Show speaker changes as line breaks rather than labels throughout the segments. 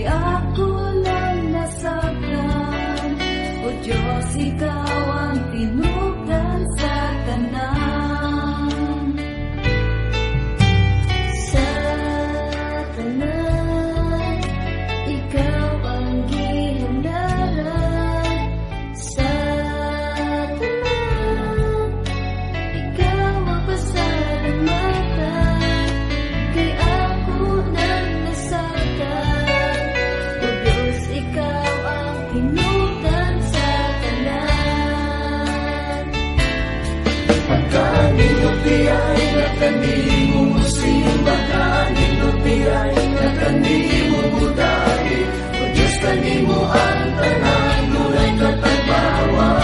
ako lang nasaktan. O Diyos, ikaw ang tinupdan sa tanan. Sa tanan, ikaw ang gihandaran. Sa tanan, ikaw ang pasalamatan. Kay ako lang nasaktan. O Diyos, ikaw ang tinupdan sa tanan.
Pagkaninupti ay nakanimo mo simba, kaninupti ay nakanimo mo dahil. O Diyos, kanimo ang tanan, dunay katagbawan.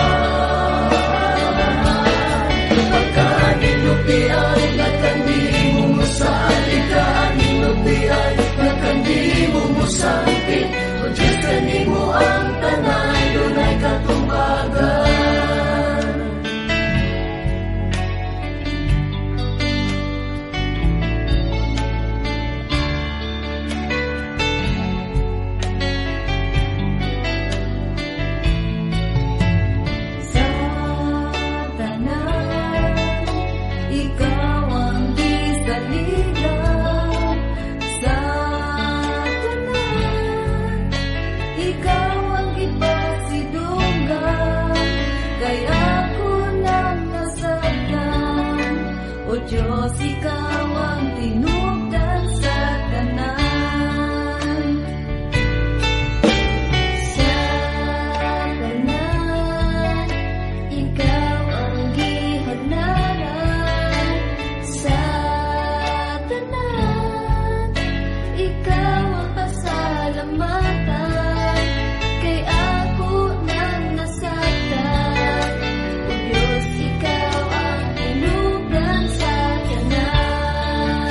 Pagkaninupti ay nakanimo mo sali, kaninupti ay nakanimo mo sangkit. O Diyos, kanimo ang tanan, dunay katumbagan.
Sa tanan, ikaw ang gisaligan. Sa tanan, ikaw ang gipasidunggan. Kay ako lang nasaktan. O Diyos, ikaw ang tinupdan sa tanan. Sa tanan, ikaw ang gihadlaran. Sa tanan, ikaw ang pasalamatan. Kay ako lang nasaktan. O Diyos, ikaw ang tinupdan sa tanan.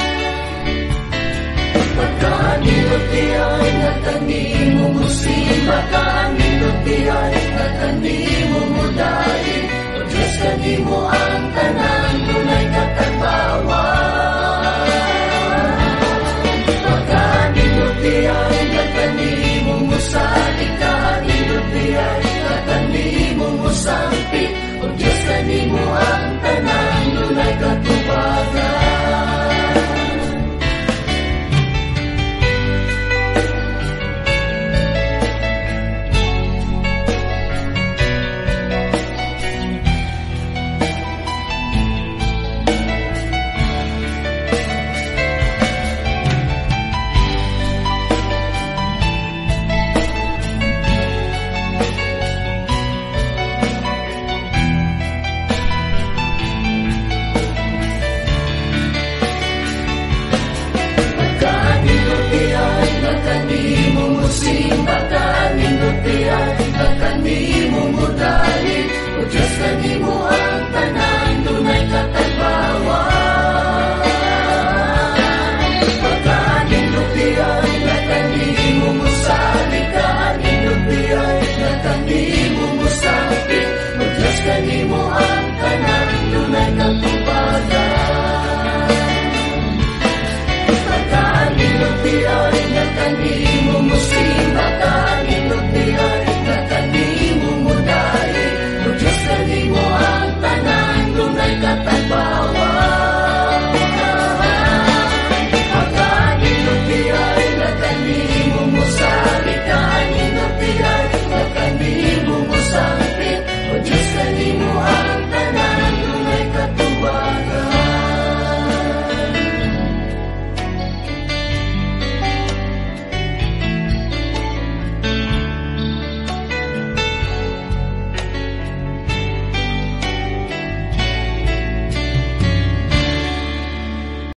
Pagkaninupti ay nakanimo mo simba, kaninupti ay nakanimo mo dahil. O Diyos, kanimo ang tanan,